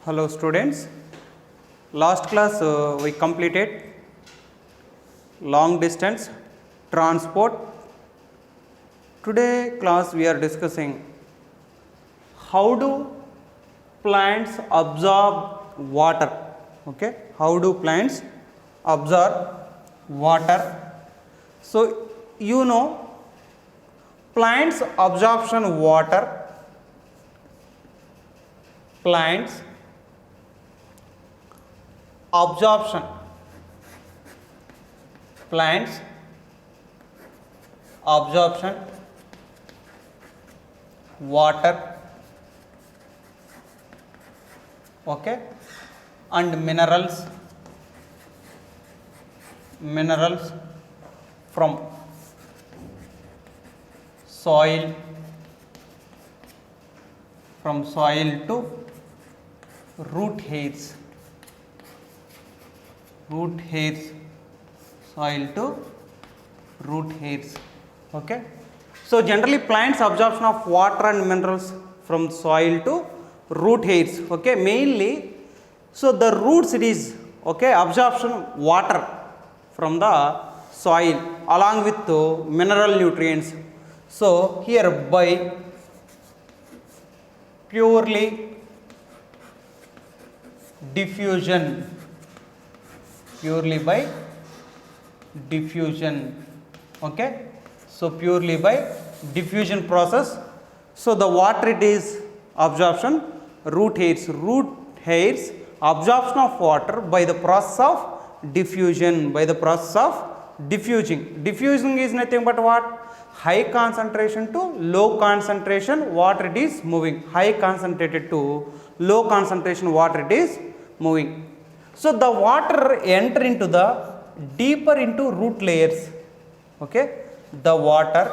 Hello students, last class we completed long distance transport. Today class we are discussing how do plants absorb water. Okay, how do plants absorb water? So you know plants absorption water, plants absorption, plants absorption water, okay, and minerals from soil, to root hairs, soil to root hairs. Okay, so generally plants absorption of water and minerals from soil to root hairs. Okay, mainly so the roots it is, okay, absorption water from the soil along with mineral nutrients. So here by purely diffusion, okay, so purely by diffusion process, so the water it is absorption, root hairs absorption of water by the process of diffusion, diffusing is nothing but what? High concentration to low concentration water it is moving, high concentrated to low concentration water it is moving. So the water enter into the deeper into root layers, okay, the water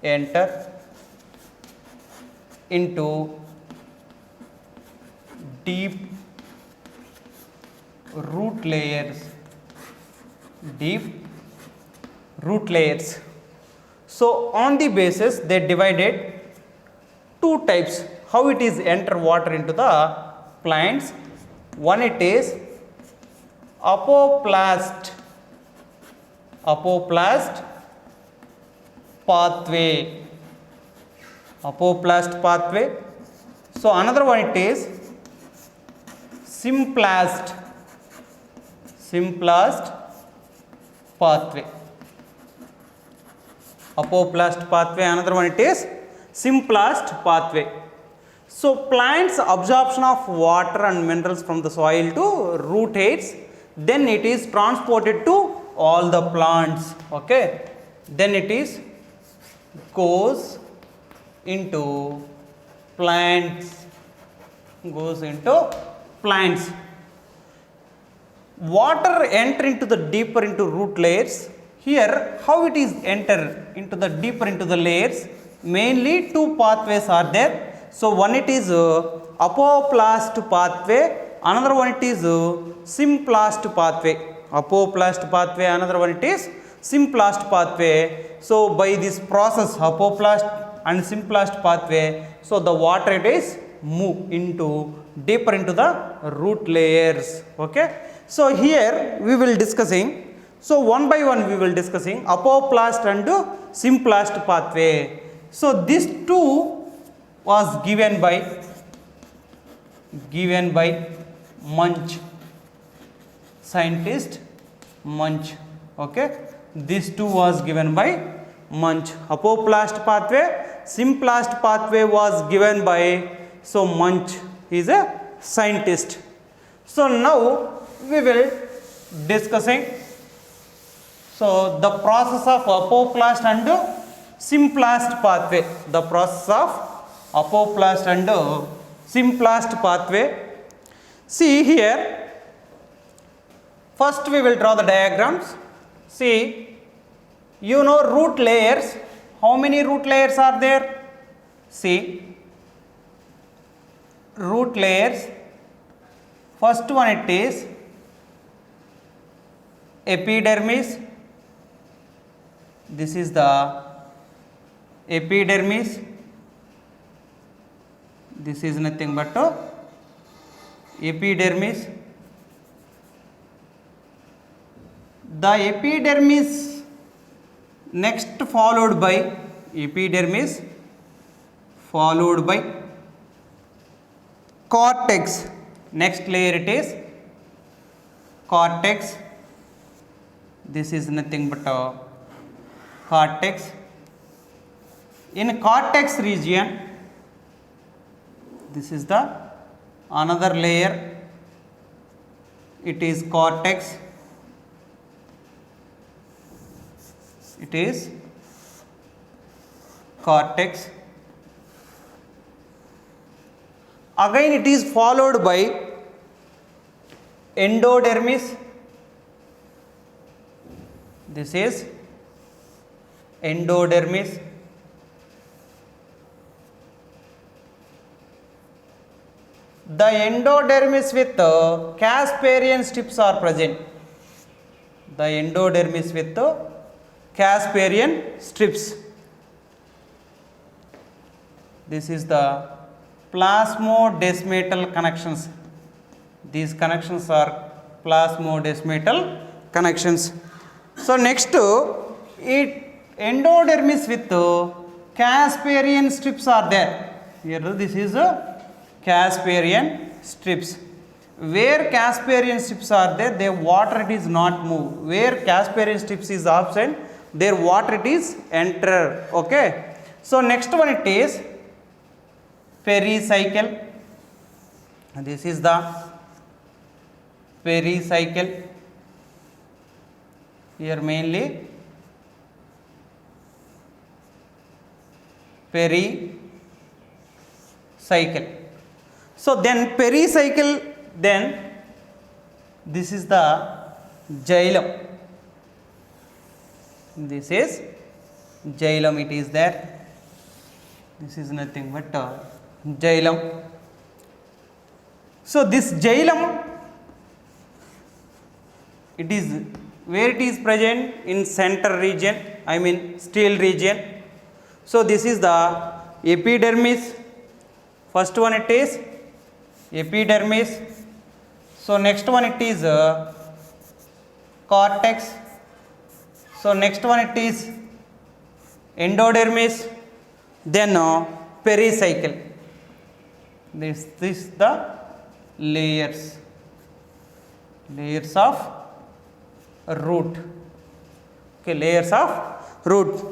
enter into deep root layers, So on the basis they divided two types how it is enter water into the plants. One it is apoplast pathway, So another one it is symplast pathway, apoplast pathway, another one it is symplast pathway. So plants absorption of water and minerals from the soil to root hairs, then it is transported to all the plants, okay, then it is goes into plants, water enter into the deeper into root layers. Here how it is enter into the deeper into the layers, mainly two pathways are there. So one it is apoplast pathway, another one it is symplast pathway, another one it is symplast pathway. So by this process apoplast and symplast pathway, so the water it is move into deeper into the root layers, okay. So here we will discussing, so one by one we will discussing apoplast and symplast pathway. So these two was given by Munch, scientist Munch, okay, these two was given by Munch. Apoplast pathway, symplast pathway was given by, so Munch is a scientist. So now we will discussing, so the process of apoplast and symplast pathway, apoplast and symplast pathway. See here, first we will draw the diagrams. See, you know root layers, how many root layers are there? See, root layers, first one it is epidermis, this is the epidermis, this is nothing but epidermis. The epidermis next followed by epidermis followed by cortex. Next layer it is cortex. This is nothing but cortex. In cortex region, this is the another layer. It is cortex. It is cortex. Again it is followed by endodermis. This is endodermis. The endodermis with Casparian strips are present. The endodermis with Casparian strips. This is the plasmodesmatal connections. These connections are plasmodesmatal connections. So next, endodermis with Casparian strips are there. Here this is Casparian strips. Where Casparian strips are there, their water it is not move. Where Casparian strips is absent, their water it is enter. Okay. So next one it is pericycle. This is the pericycle. Here mainly pericycle. So then pericycle, then this is the xylem. This is xylem, it is there. This is nothing but xylem. So this xylem, it is where it is present in center region, I mean steel region. So this is the epidermis. First one it is epidermis. So next one it is cortex. So next one it is endodermis. Then pericycle. This the layers of root. Okay, layers of root.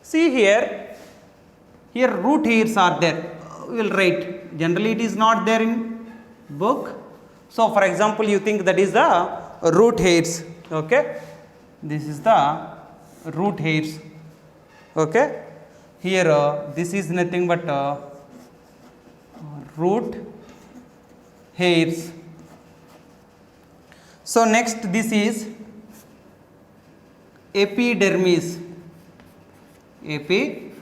See here root hairs are there. We will write. Generally it is not there in book. So for example, you think that is the root hairs. Okay, this is the root hairs. Okay, here this is nothing but root hairs. So next this is epidermis. Epidermis.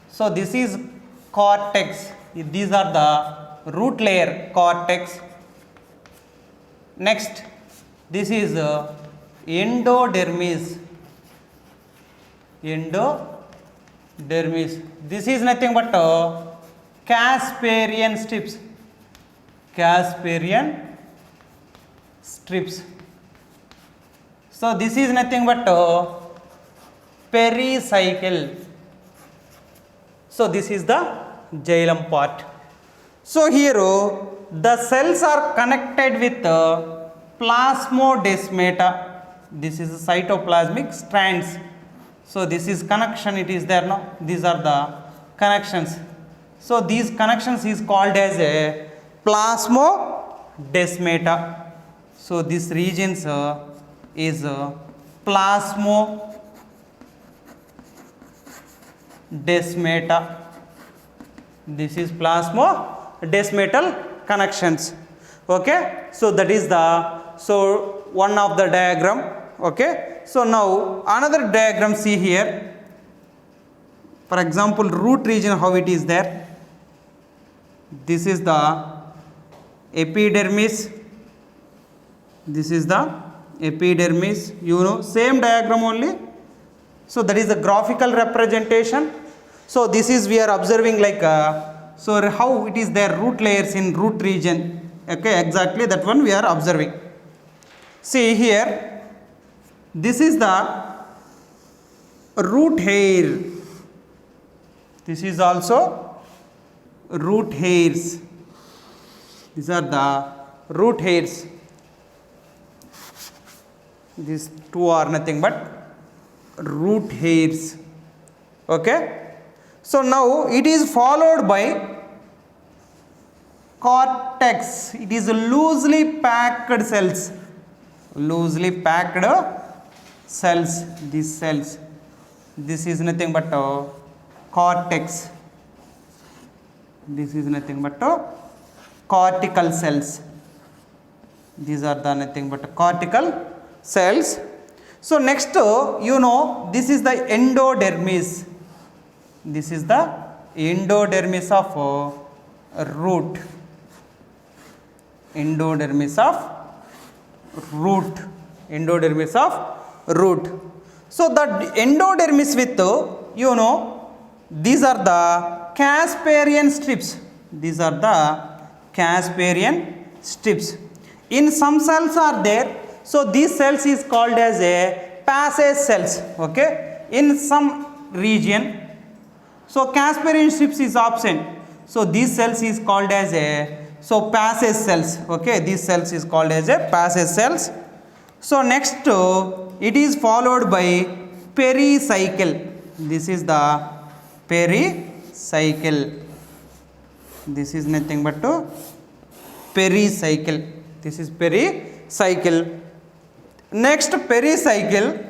So this is cortex. These are the root layer, cortex. Next, this is endodermis. Endodermis. This is nothing but Casparian strips. Casparian strips. So this is nothing but pericycle. So this is the xylem part. So here the cells are connected with plasmodesmata. This is cytoplasmic strands. So this is connection, it is there now. These are the connections. So these connections is called as a plasmodesmata. So this regions is plasmodesmata. This is plasmodesmatal connections. Okay, so that is the one of the diagram. Okay, so now another diagram, see here. For example, root region, how it is there. This is the epidermis. This is the epidermis. You know, same diagram only. So that is the graphical representation. So this is we are observing like so how it is their root layers in root region. Okay, exactly that one we are observing. See here, this is the root hair. This is also root hairs. These are the root hairs. These two are nothing but root hairs. Okay. So now it is followed by cortex. It is loosely packed cells. Loosely packed cells. These cells. This is nothing but cortex. This is nothing but cortical cells. These are the nothing but cortical cells. So next, this is the endodermis. This is the endodermis of root. Endodermis of root. Endodermis of root. So the endodermis with, these are the Casparian strips. These are the Casparian strips. In some cells are there. So these cells is called as a passage cells. Okay. In some region. So Casparian strips is absent. So these cells is called as a passage cells. Okay. These cells is called as a passage cells. So next it is followed by pericycle. This is the pericycle. This is nothing but pericycle. This is pericycle. Next pericycle,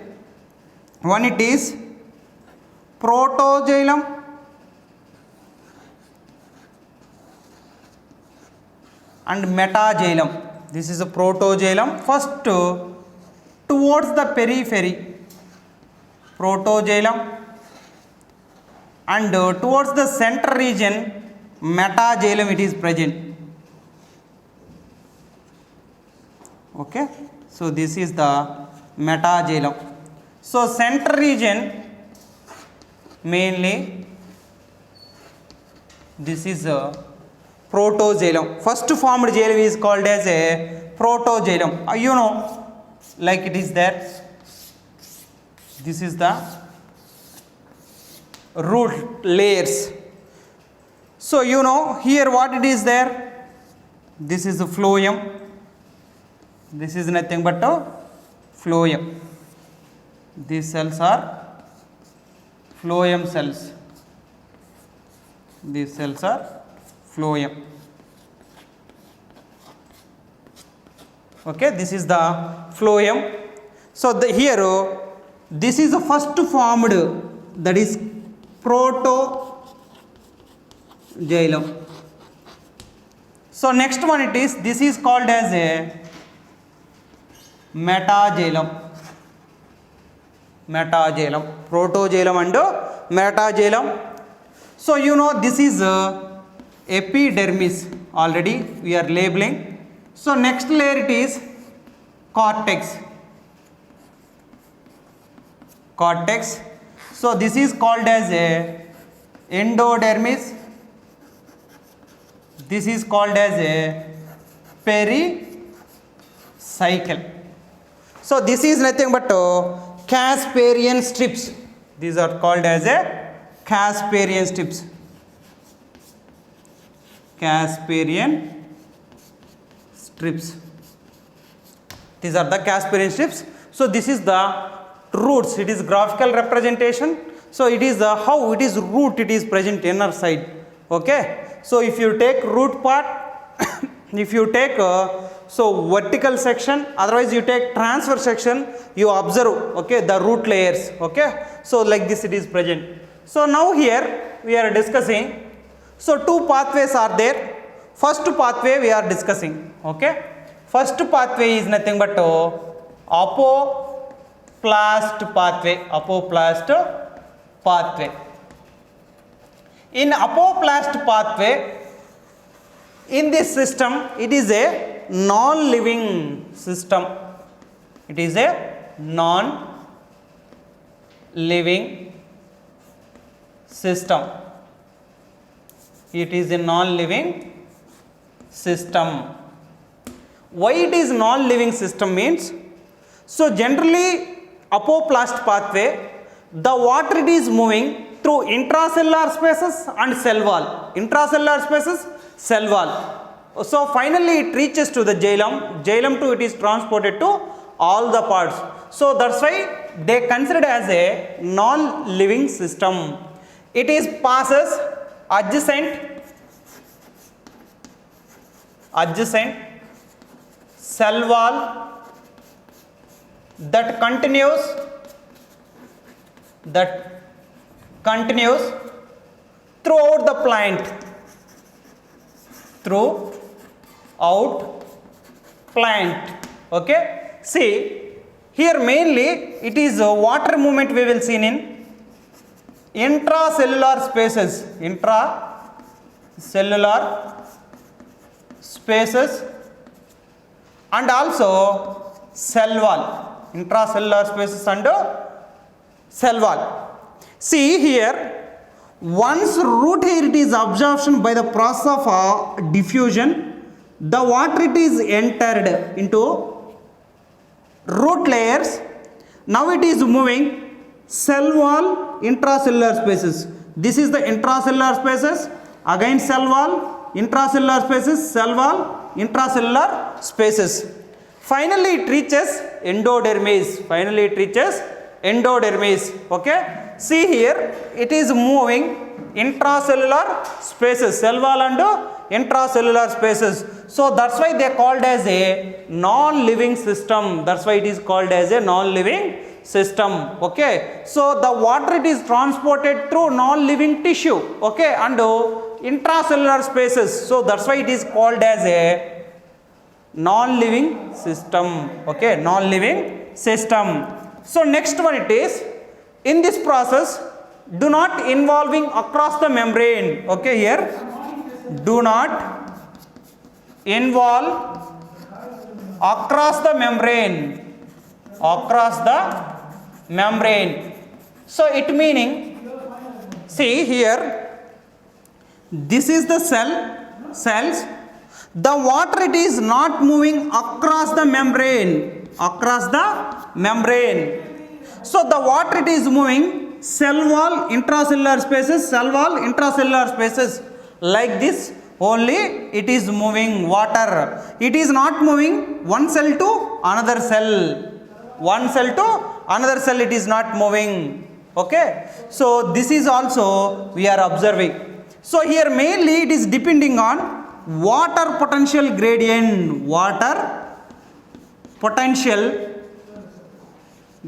one it is protoxylem and metaxylem. This is a protoxylem. First towards the periphery, protoxylem, and towards the center region, metaxylem it is present. Okay. So this is the metaxylem. So center region mainly this is a protoxylem. First formed xylem is called as a protoxylem. Like it is there. This is the root layers. So here what it is there. This is the phloem. This is nothing but phloem. These cells are phloem cells. These cells are phloem. Okay, this is the phloem. So here this is the first formed, that is protoxylem. So next one it is, this is called as a metaxylem. Metaxylem, protoxylem and metaxylem. So this is epidermis. Already we are labeling. So next layer it is cortex. Cortex. So this is called as a endodermis. This is called as a pericycle. So this is nothing but Casparian strips. These are called as a Casparian strips. Casparian strips. These are the Casparian strips. So this is the roots. It is graphical representation. So it is how it is root. It is present inner side. Okay. So if you take root part, if you take so vertical section, otherwise you take transverse section, you observe, okay, the root layers. Okay. So like this it is present. So now here we are discussing. So two pathways are there. First pathway we are discussing. Okay. First pathway is nothing but apoplast pathway. Apoplast pathway. In apoplast pathway, in this system, it is a non-living system. It is a non-living system. It is a non-living system. Why it is non-living system means, so generally apoplast pathway, the water it is moving through intracellular spaces and cell wall. Intracellular spaces, cell wall. So finally it reaches to the xylem. Xylem too it is transported to all the parts. So that's why they considered as a non-living system. It is passes adjacent cell wall that continues throughout the plant. Okay, see here mainly it is water movement we will see in intracellular spaces, and also cell wall, intracellular spaces and cell wall. See here, once root hair it is absorption by the process of diffusion, the water it is entered into root layers. Now it is moving cell wall, intracellular spaces. This is the intracellular spaces, again cell wall, intracellular spaces, cell wall, intracellular spaces. Finally it reaches endodermis. Okay, see here it is moving intracellular spaces, cell wall and intracellular spaces. So that's why they called as a non-living system. Okay, so the water it is transported through non-living tissue, okay, and intracellular spaces. So that's why it is called as a non-living system. Okay, non-living system. So next one it is, in this process do not involving across the membrane. Okay, here do not involve across the membrane. So it meaning, see here, this is the cells. The water it is not moving across the membrane. So the water it is moving cell wall, intracellular spaces, like this only it is moving water. It is not moving one cell to another cell. It is not moving. Okay, so this is also we are observing. So here mainly it is depending on water potential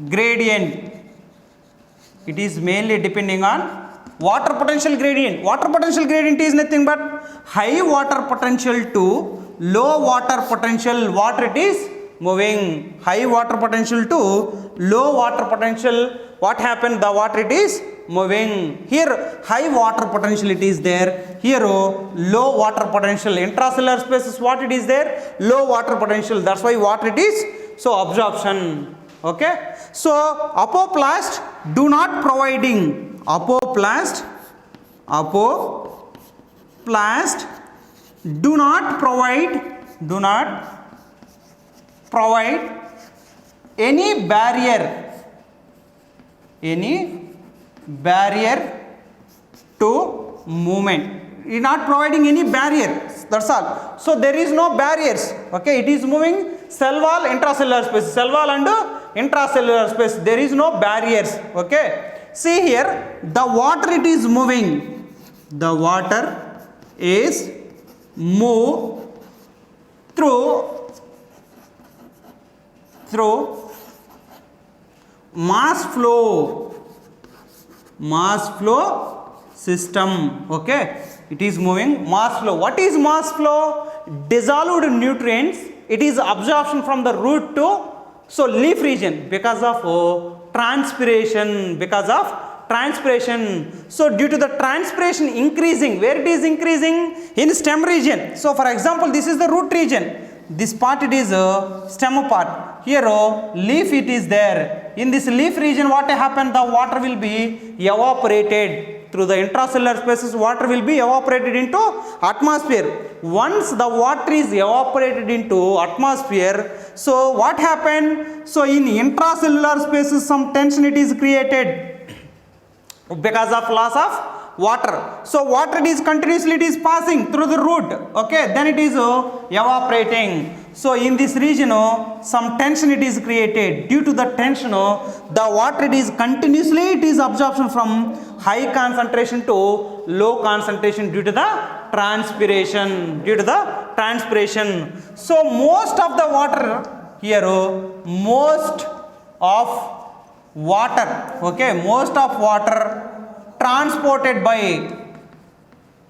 gradient. It is mainly depending on water potential gradient. Water potential gradient is nothing but high water potential to low water potential water it is moving. High water potential to low water potential, what happened? The water it is moving. Here high water potential it is there, here low water potential. Intracellular spaces what it is there? Low water potential. That's why water it is so absorption. Okay, so apoplast do not providing do not provide any barrier to movement. It is not providing any barrier, that's all. So there is no barriers. Okay, it is moving cell wall, intracellular space, cell wall and intracellular space. There is no barriers. Okay, see here, the water it is moving. The water is move through mass flow system. Okay, it is moving mass flow. What is mass flow? Dissolved nutrients it is absorption from the root to leaf region because of transpiration. So due to the transpiration increasing, where it is increasing? In stem region. So for example, this is the root region, this part it is stem part, here leaf it is there. In this leaf region what happened? The water will be evaporated. through the intracellular spaces water will be evaporated into atmosphere. Once the water is evaporated into atmosphere, so what happened? So in intracellular spaces some tension it is created because of loss of water. So water is continuously it is passing through the root, okay, then it is evaporating. So in this region some tension it is created. Due to the tension the water it is continuously it is absorption from high concentration to low concentration due to the transpiration, so most of the water here, most of water, okay, most of water transported by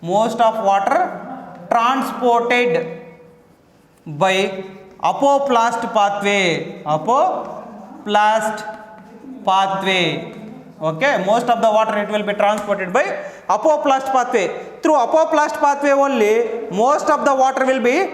apoplast pathway, okay, most of the water it will be transported by apoplast pathway. Through apoplast pathway only most of the water will be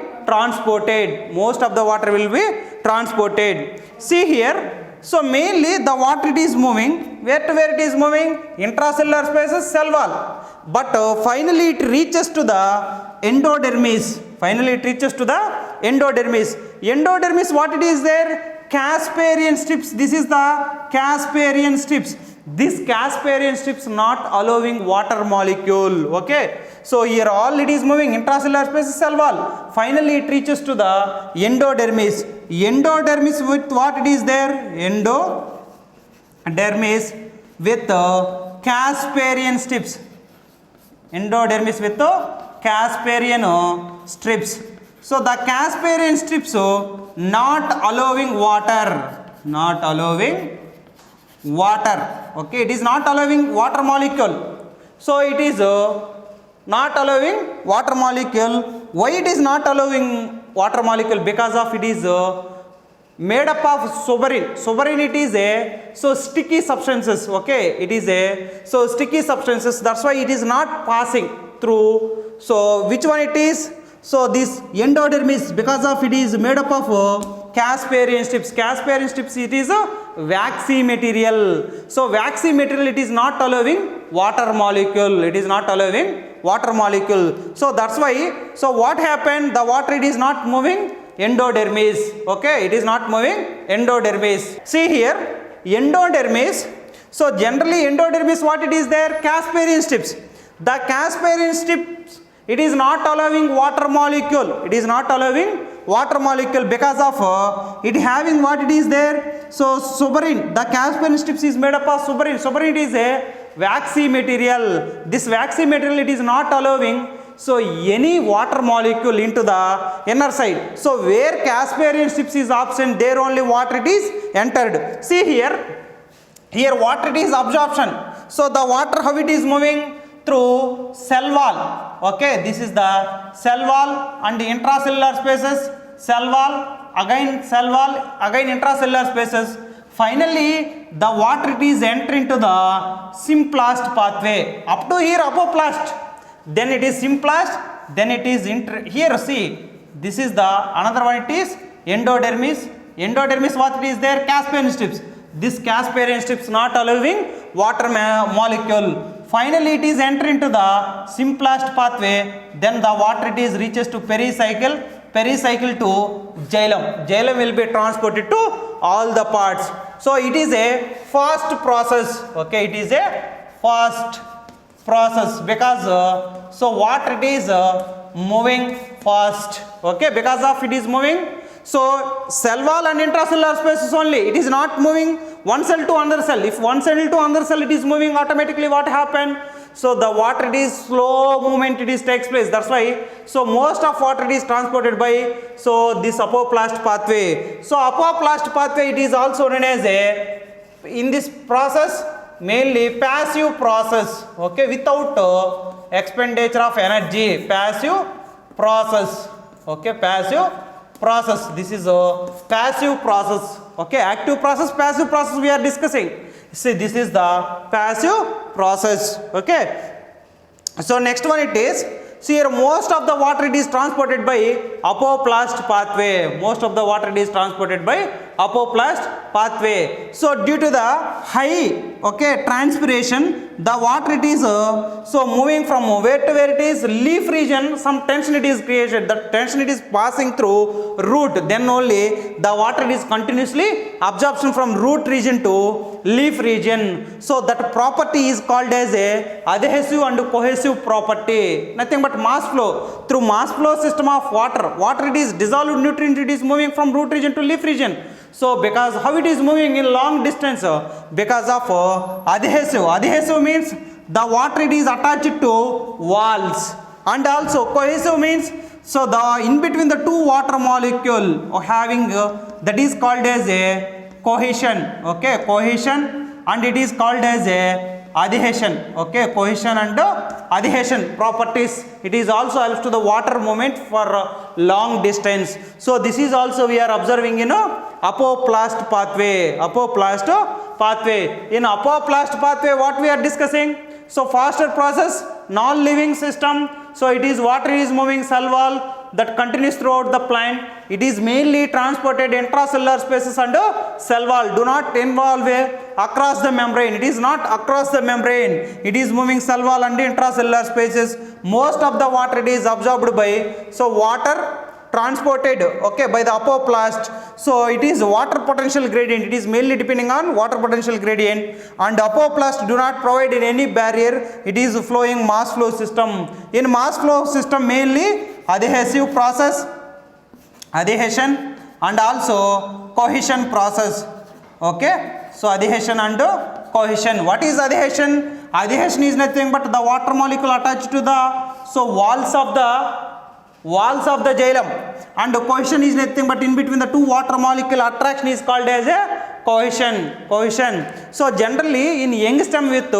transported, see here. So mainly the water it is moving, where to where it is moving? Intracellular spaces, cell wall, but finally it reaches to the endodermis. Endodermis, what it is there? Casparian strips. This is the Casparian strips. This Casparian strips not allowing water molecule, okay. So here all it is moving, intracellular spaces, cell wall, finally it reaches to the endodermis. Endodermis with what it is there? Endodermis with Casparian strips. So the Casparian strips not allowing water, okay, it is not allowing water molecule. So it is not allowing water molecule. Why it is not allowing water molecule? Because of it is made up of suberin it is a sticky substances, okay, it is a sticky substances, that's why it is not passing through. So which one it is? So this endodermis, because of it is made up of Casparian strips, it is a waxy material. So waxy material it is not allowing water molecule, so that's why, so what happened? The water it is not moving endodermis, okay, it is not moving endodermis. See here endodermis, so generally endodermis what it is there? Casparian strips. The Casparian strips it is not allowing water molecule, because of it having what it is there? So suberin, the Casparian strips is made up of suberin. It is a waxy material. This waxy material it is not allowing so any water molecule into the inner side. So where Casparian strips is absent, there only water it is entered. See here water it is absorption. So the water how it is moving? Through cell wall, okay, this is the cell wall and intracellular spaces, cell wall, again intracellular spaces. Finally the water it is entering to the symplast pathway. Up to here apoplast, then it is symplast, then it is here see, this is the another one, it is endodermis. What it is there? Casparian strips. This Casparian strips not allowing water molecule. Finally it is entering to the symplast pathway, then the water it is reaches to pericycle to xylem will be transported to all the parts. So it is a fast process, okay, it is a fast process because so water it is moving fast, okay, because of it is moving. So cell wall and intracellular spaces only, it is not moving one cell to another cell. If one cell to another cell it is moving, automatically what happened? So the water it is slow movement it is takes place, that's why so most of water it is transported by so this apoplast pathway. So apoplast pathway it is also known as a, in this process mainly passive process, okay, without expenditure of energy, passive process, okay, passive process. This is a passive process, okay, active process, passive process we are discussing. See this is the passive process, okay. So next one it is, see here most of the water it is transported by apoplast pathway, So due to the high, okay, transpiration the water it is so moving from where to where it is leaf region, some tension it is created, the tension it is passing through root, then only the water is continuously absorption from root region to leaf region. So that property is called as a adhesive and cohesive property, nothing but mass flow. Through mass flow system of water it is dissolved nutrient, it is moving from root region to leaf region. So because how it is moving in long distance, because of adhesive means the water it is attached to walls, and also cohesive means so the in between the two water molecule having that is called as a cohesion, okay, cohesion, and it is called as a adhesion, okay, cohesion and adhesion properties. It is also helps to the water movement for long distance. So this is also we are observing in apoplast pathway, apoplast pathway. In apoplast pathway what we are discussing? So faster process, non-living system, so it is water is moving cell wall that continues throughout the plant. It is mainly transported intracellular spaces and cell wall, do not involve across the membrane, it is not across the membrane, it is moving cell wall and intracellular spaces. Most of the water it is absorbed by, so water transported, okay, by the apoplast. So it is water potential gradient, it is mainly depending on water potential gradient, and apoplast do not provide any barrier, it is flowing mass flow system. In mass flow system mainly adhesive process, adhesion, and also cohesion process, okay. So adhesion and cohesion. What is adhesion? Adhesion is nothing but the water molecule attached to the walls of the xylem, and cohesion is nothing but in between the two water molecule attraction is called as a cohesion. So generally in young stem with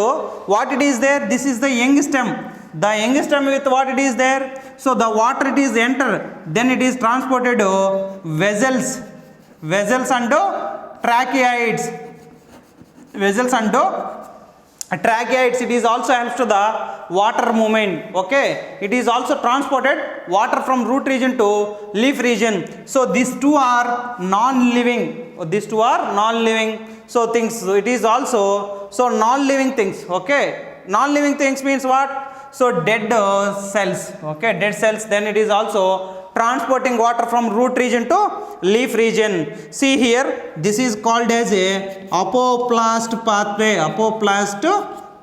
what it is there, this is the young stem. The young stem with what it is there, so the water it is enter, then it is transported vessels and tracheids, vessels and tracheids. It is also helps to the water movement, okay. It is also transported water from root region to leaf region. So these two are non-living, so things, it is also so non-living things, okay. Non-living things means what? So dead cells, okay, dead cells, then it is also transporting water from root region to leaf region. See here, this is called as a apoplast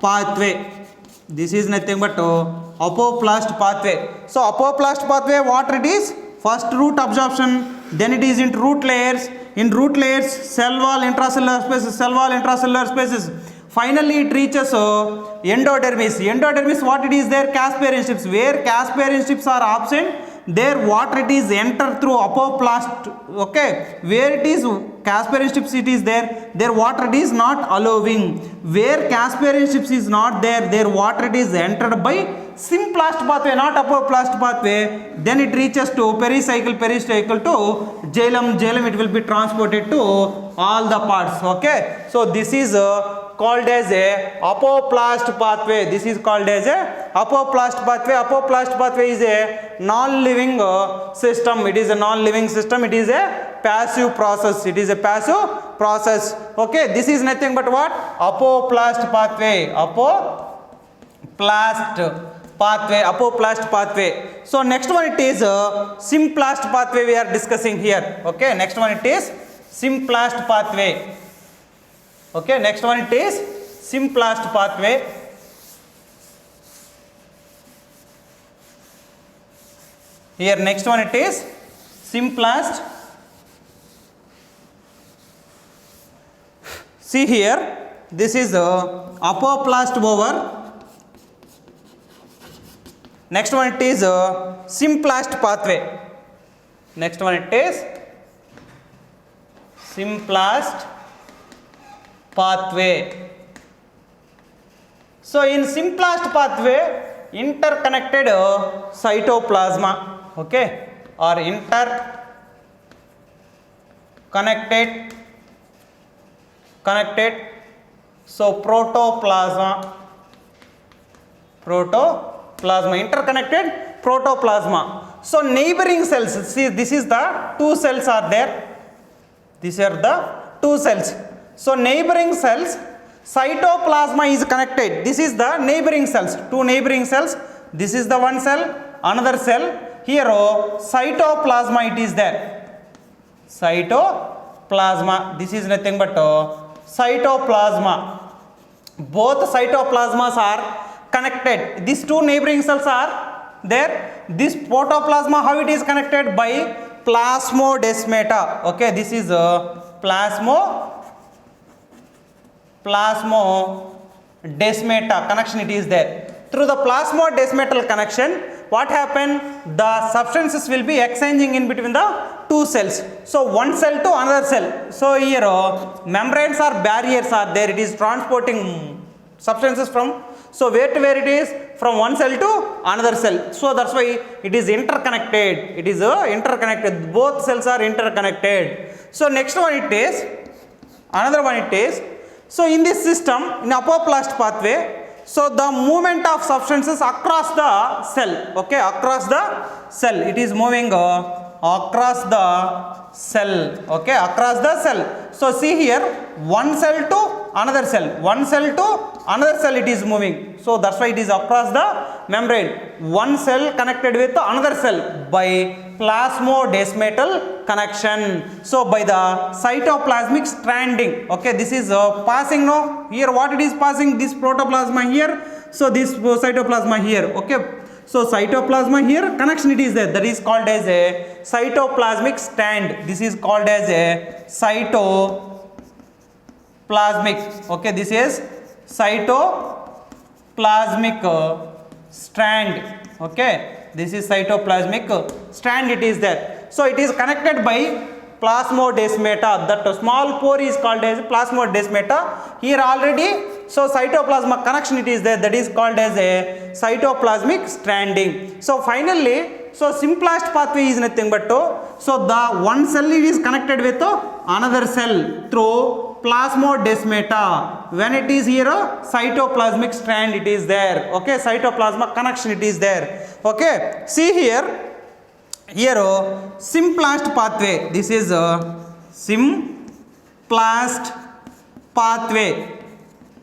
pathway, this is nothing but apoplast pathway. So apoplast pathway, what it is? First root absorption, then it is into root layers, in root layers cell wall intracellular spaces, cell wall intracellular spaces, finally it reaches endodermis. Endodermis, what it is there? Casparian strips. Where Casparian strips are absent, there water it is enter through apoplast, okay. Where it is Casparian strips it is there water it is not allowing. Where Casparian strips is not there water it is entered by symplast pathway, not apoplast pathway. Then it reaches to pericycle to xylem, it will be transported to all the parts, okay. So this is called as a apoplast pathway. This is called as a apoplast pathway. Apoplast pathway is a non-living system. It is a non-living system. It is a passive process. It is a passive process. Okay. This is nothing but what? Apoplast pathway. Apoplast pathway. So next one it is symplast pathway we are discussing here. Okay. Next one it is symplast pathway. Okay, next one it is symplast pathway. Here next one it is symplast. See here, this is apoplast over. Next one it is symplast pathway. Next one it is symplast pathway. So in symplast pathway, interconnected cytoplasma, okay, or connected, so protoplasma, interconnected protoplasma. So neighboring cells, see this is the two cells are there, these are the two cells. So neighboring cells, cytoplasma is connected. This is the neighboring cells, two neighboring cells. This is the one cell, another cell. Here cytoplasma it is there. Cytoplasma, this is nothing but cytoplasma. Both cytoplasmas are connected. These two neighboring cells are there. This protoplasma, how it is connected? By plasmodesmata. Okay, this is plasmodesmata connection it is there. Through the plasmodesmatal connection, what happened? The substances will be exchanging in between the two cells. So one cell to another cell. So here membranes or barriers are there. It is transporting substances from, so where to where it is? From one cell to another cell. So that's why it is interconnected. It is interconnected. Both cells are interconnected. So next one it is, another one it is, so in this system, in apoplast pathway, so the movement of substances across the cell, okay, across the cell, it is moving across the cell, okay, across the cell. So see here, one cell to another cell, one cell to another cell it is moving. So that's why it is across the membrane. One cell connected with another cell by plasmodesmatal connection. So by the cytoplasmic stranding, okay, this is passing now. Here what it is passing? This protoplasma here. So this cytoplasma here, okay. So cytoplasma here, connection it is there. That is called as a cytoplasmic strand. This is called as a cytoplasmic. Okay, this is cytoplasmic strand. Okay, this is cytoplasmic strand it is there. So it is connected by plasmodesmata. That small pore is called as plasmodesmata. Here already, so cytoplasma connection it is there. That is called as a cytoplasmic stranding. So finally, so simplest pathway is nothing but so the one cell is connected with another cell through plasmodesmata. When it is here, cytoplasmic strand it is there. Okay, cytoplasma connection it is there. Okay, see here, simplest pathway. This is simplest pathway.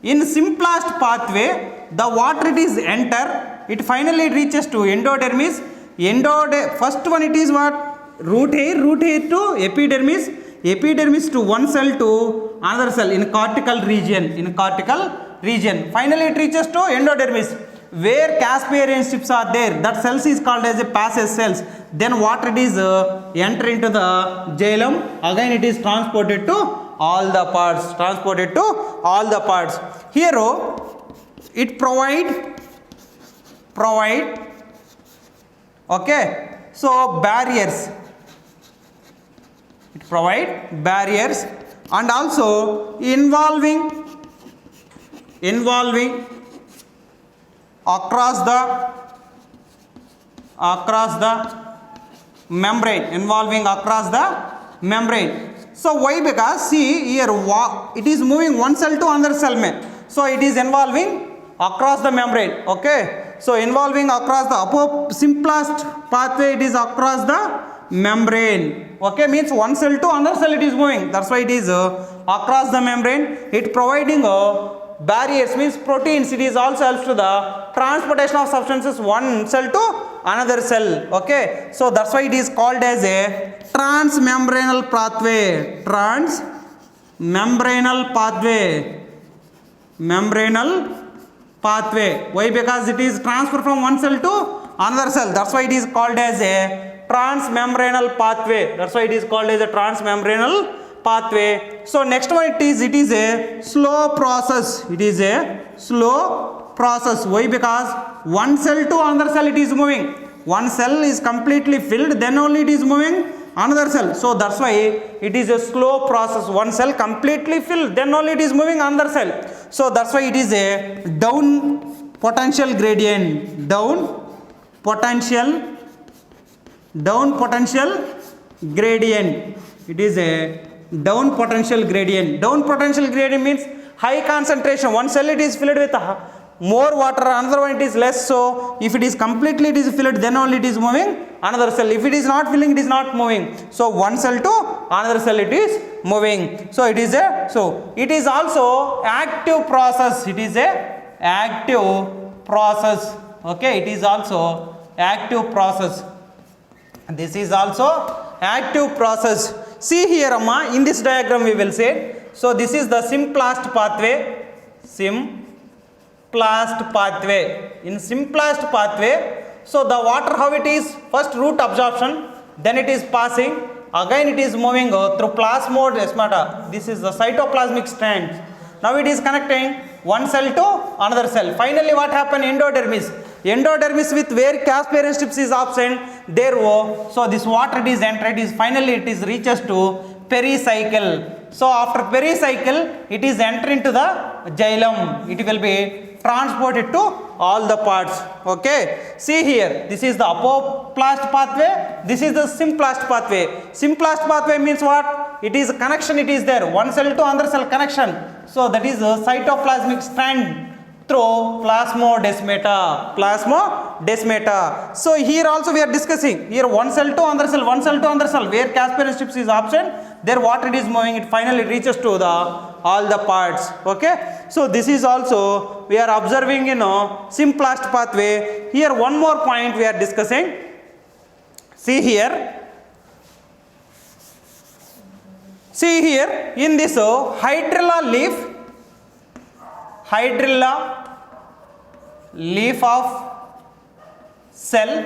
In simplest pathway, the water it is enter, it finally reaches to endodermis. First one it is what? Root hair to epidermis, epidermis to one cell to another cell in cortical region, finally it reaches to endodermis, where Casparian strips are there. That cells is called as a passage cells. Then water it is enter into the xylem, again it is transported to all the parts, Here it provide, okay, so barriers, it provide barriers, and also involving across the membrane, So why? Because see here it is moving one cell to another cell mein. So it is involving across the membrane. Okay, so involving across the simplest pathway, it is across the membrane. Okay, means one cell to another cell it is moving. That's why it is across the membrane. It providing barriers, means proteins. It is also helps to the transportation of substances one cell to another cell. Okay, so that's why it is called as a transmembranal pathway. Membranal pathway. Why? Because it is transfer from one cell to another cell. That's why it is called as a transmembranal pathway. So next one it is a slow process. Why? Because one cell to another cell it is moving. One cell is completely filled, then only it is moving another cell. So that's why it is a slow process. One cell completely filled, then only it is moving another cell. So that's why it is a down potential gradient. Down potential gradient. It is a down potential gradient. Down potential gradient means high concentration. One cell it is filled with more water, another one it is less. So if it is completely it is filled, then only it is moving another cell. If it is not filling, it is not moving. So one cell to another cell it is moving. So it is a, so it is also active process, it is a active process. Okay, it is also active process. This is also active process. See here amma, in this diagram we will say, so this is the simplest pathway, simplest pathway. In simplest pathway, so the water how it is, first root absorption, then it is passing, again it is moving through plasmodesmata. This is the cytoplasmic strand. Now it is connecting one cell to another cell. Finally what happened? Endodermis. Endodermis with where Casparian strips is absent, there so this water it is entered, is finally it is reaches to pericycle. So after pericycle it is enter into the xylem, it will be transported to all the parts. Okay, see here, this is the apoplast pathway, this is the simplest pathway. Simplest pathway means what? It is connection, it is there, one cell to another cell connection. So that is a cytoplasmic strand through plasmodesmata. So here also we are discussing, here one cell to another cell, one cell to another cell, where Casparian strips is absent, there water it is moving, it finally reaches to the all the parts. Okay, so this is also we are observing in simplest pathway. Here one more point we are discussing. See here, in this hydrilla leaf of cell,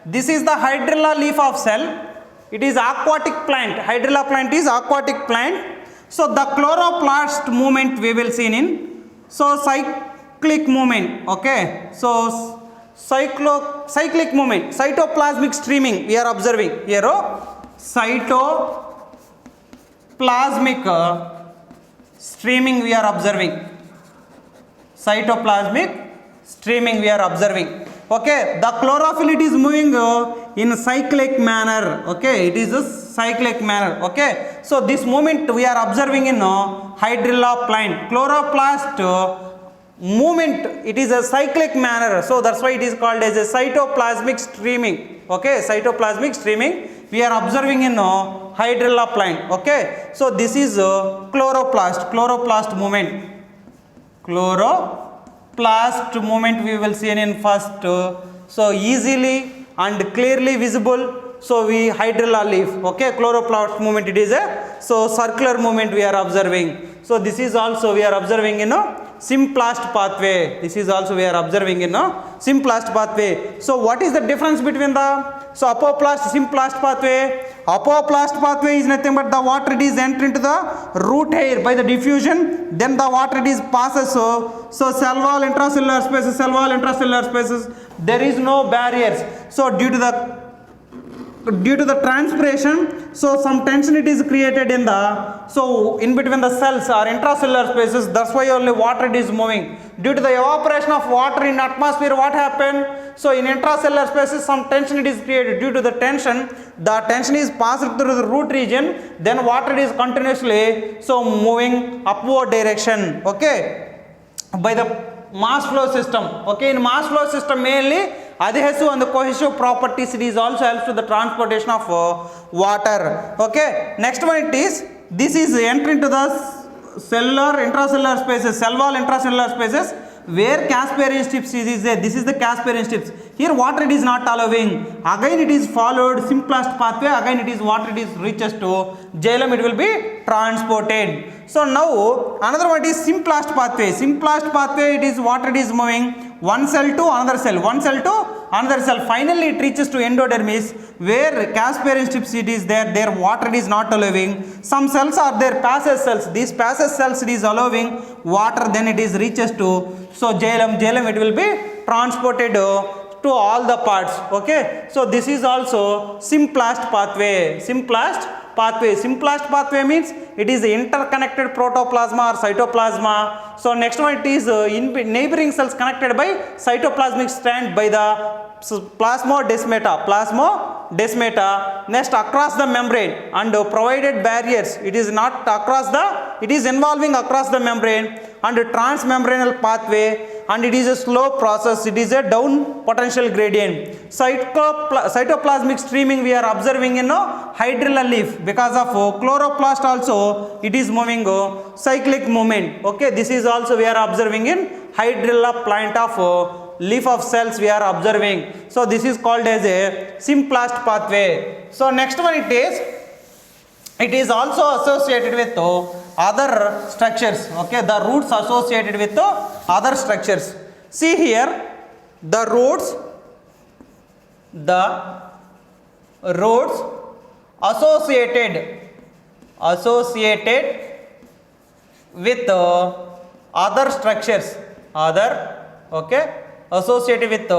this is the hydrilla leaf of cell. It is aquatic plant, hydrilla plant is aquatic plant. So the chloroplast movement we will see in, so cyclic movement. Okay, so cyclic movement, cytoplasmic streaming we are observing here. Cytoplasmic streaming we are observing, cytoplasmic streaming we are observing. Okay, the chlorophyll it is moving in cyclic manner. Okay, it is a cyclic manner. Okay, so this movement we are observing in hydrilla plant. Chloroplast movement it is a cyclic manner, so that's why it is called as a cytoplasmic streaming. Okay, cytoplasmic streaming we are observing in hydrilla plant. Okay, so this is chloroplast movement. Chloroplast movement we will see in first. So easily and clearly visible, so we hydrilla leaf. Okay, chloroplast movement it is a, so circular movement we are observing. So this is also we are observing in simplest pathway. This is also we are observing in simplest pathway. So what is the difference between the, so apoplast, simplest pathway? Apoplast pathway is nothing but the water it is enter into the root hair by the diffusion, then the water it is passes, so cell wall, intracellular spaces, there is no barriers. So due to the transpiration, so some tension it is created in the, so in between the cells or intracellular spaces, that's why only water it is moving. Due to the evaporation of water in atmosphere, what happened? So in intracellular spaces some tension it is created. Due to the tension is passed through the root region, then water is continuously so moving upward direction. Okay, by the mass flow system. Okay, in mass flow system mainly adhesive and the cohesive properties it is also helps to the transportation of water. Okay, next one it is, this is entry into the cellular intracellular spaces, cell wall intracellular spaces, where Casparian strips is there. This is the Casparian strips. Here water it is not allowing, again it is followed simplest pathway, again it is water it is reaches to xylem, it will be transported. So now another one is simplest pathway. Simplest pathway it is water it is moving one cell to another cell, finally it reaches to endodermis, where Casparian strips it is there, their water is not allowing. Some cells are there, passage cells, these passage cells it is allowing water, then it is reaches to, so xylem it will be transported to all the parts. Okay, so this is also simplest pathway. Simplest pathway means it is interconnected protoplasma or cytoplasma. So next one it is neighboring cells connected by cytoplasmic strand by the plasmodesmata. Next across the membrane and provided barriers, it is not across the, it is involving across the membrane and transmembranal pathway and it is a slow process. It is a down potential gradient. Cytoplasmic streaming we are observing in a hydrilla leaf because of chloroplast also it is moving cyclic movement. Okay, this is also we are observing in hydrilla plant of leaf of cells we are observing. So this is called as a symplast pathway. So next one it is also associated with other structures. Okay, the roots associated with other structures. See here, the roots associated with other structures, associated with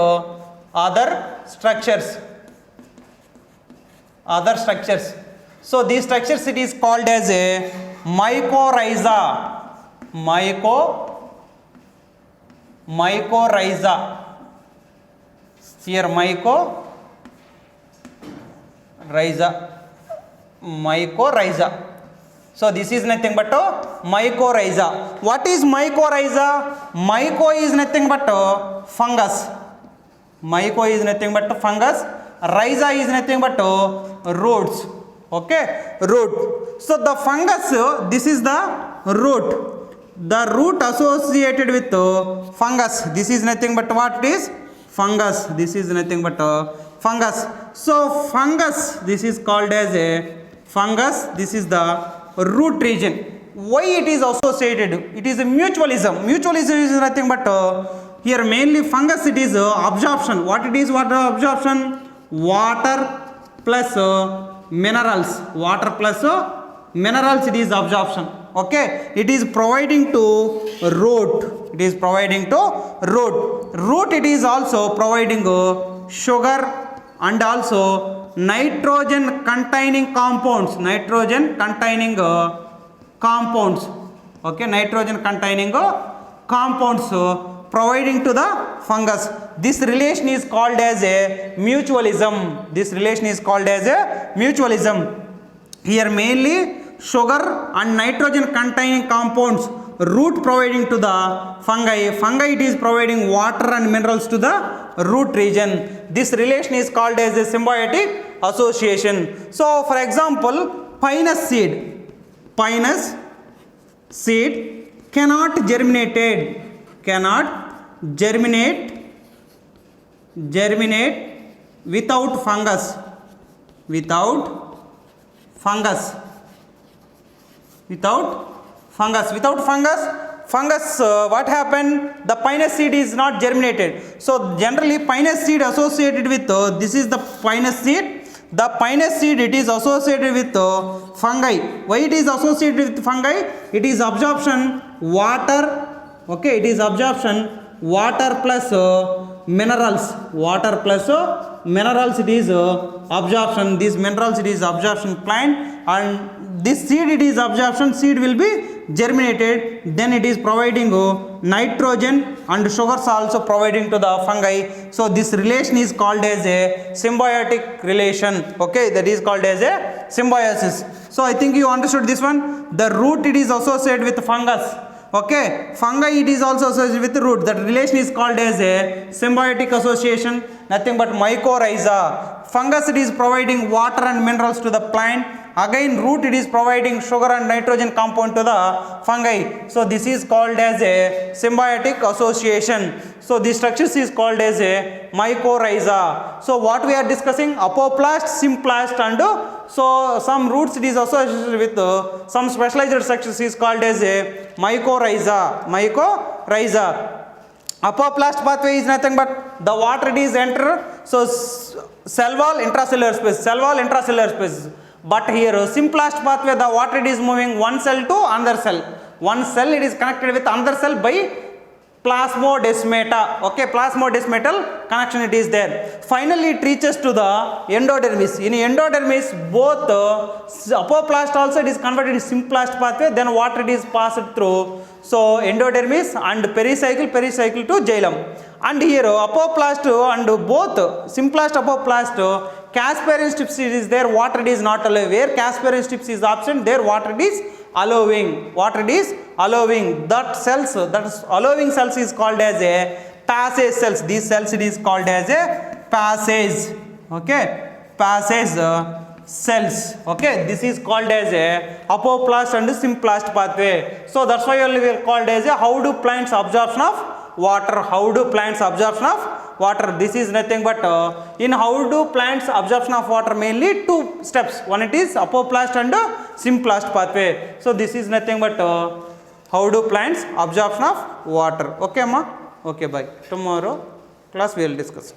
other structures. So these structures it is called as a mycorrhiza. Mycorrhiza. Here mycorrhiza. So this is nothing but mycorrhiza. What is mycorrhiza? Myco is nothing but fungus. Myco is nothing but fungus. Rhiza is nothing but roots. Okay, root. So the fungus, this is the root. The root associated with fungus. This is nothing but what it is? Fungus. This is nothing but fungus. So fungus, this is called as a fungus. This is the root region. Why it is associated? It is a mutualism. Mutualism is nothing but here mainly fungus. It is absorption. What it is? Water absorption. Water plus minerals. Water plus minerals. It is absorption. Okay, it is providing to root. It is providing to root. Root it is also providing sugar and also nitrogen containing compounds. Nitrogen containing compounds. Okay, nitrogen containing compounds providing to the fungus. This relation is called as a mutualism. This relation is called as a mutualism. Here mainly sugar and nitrogen containing compounds, root providing to the fungi. Fungi it is providing water and minerals to the root region. This relation is called as a symbiotic association. So for example, pinus seed cannot germinate without fungus. What happened? The pinus seed is not germinated. So generally pinus seed associated with this is the pinus seed. The pinus seed it is associated with fungi. Why it is associated with fungi? It is absorption water. Okay, it is absorption water plus minerals. Water plus minerals it is absorption. These minerals it is absorption plant, and this seed it is absorption. Seed will be germinated, then it is providing nitrogen and sugars also providing to the fungi. So this relation is called as a symbiotic relation. Okay, that is called as a symbiosis. So I think you understood this one. The root it is associated with fungus. Okay, fungi it is also associated with root. That relation is called as a symbiotic association. Nothing but mycorrhiza. Fungus it is providing water and minerals to the plant. Again root it is providing sugar and nitrogen compound to the fungi. So this is called as a symbiotic association. So this structure is called as a mycorrhiza. So what we are discussing? Apoplast, symplast, and so some roots it is associated with some specialized structures is called as a mycorrhiza. Apoplast pathway is nothing but the water it is enter. So cell wall intracellular space. But here symplast pathway the water it is moving one cell to another cell. One cell it is connected with another cell by plasmodesmata. Okay, plasmodesmatal connection it is there. Finally it reaches to the endodermis. In endodermis both apoplast also it is converted to symplast pathway, then water it is passed through. So endodermis and pericycle to xylem. And here apoplast and both symplast apoplast Casparian strips is there, water it is not allowed. Where Casparian strips is absent, there water it is allowing. Water it is allowing. That cells, that is allowing cells is called as a passage cells. These cells it is called as a passage. Okay, passage cells. Okay, this is called as a apoplast and sympplast pathway. So that's why only we are called as a how do plants absorption of water. How do plants absorption of water? This is nothing but in how do plants absorption of water, mainly two steps. One it is apoplast and sympplast pathway. So this is nothing but how do plants absorption of water. Okay, ma? Okay, bye. Tomorrow class we will discuss.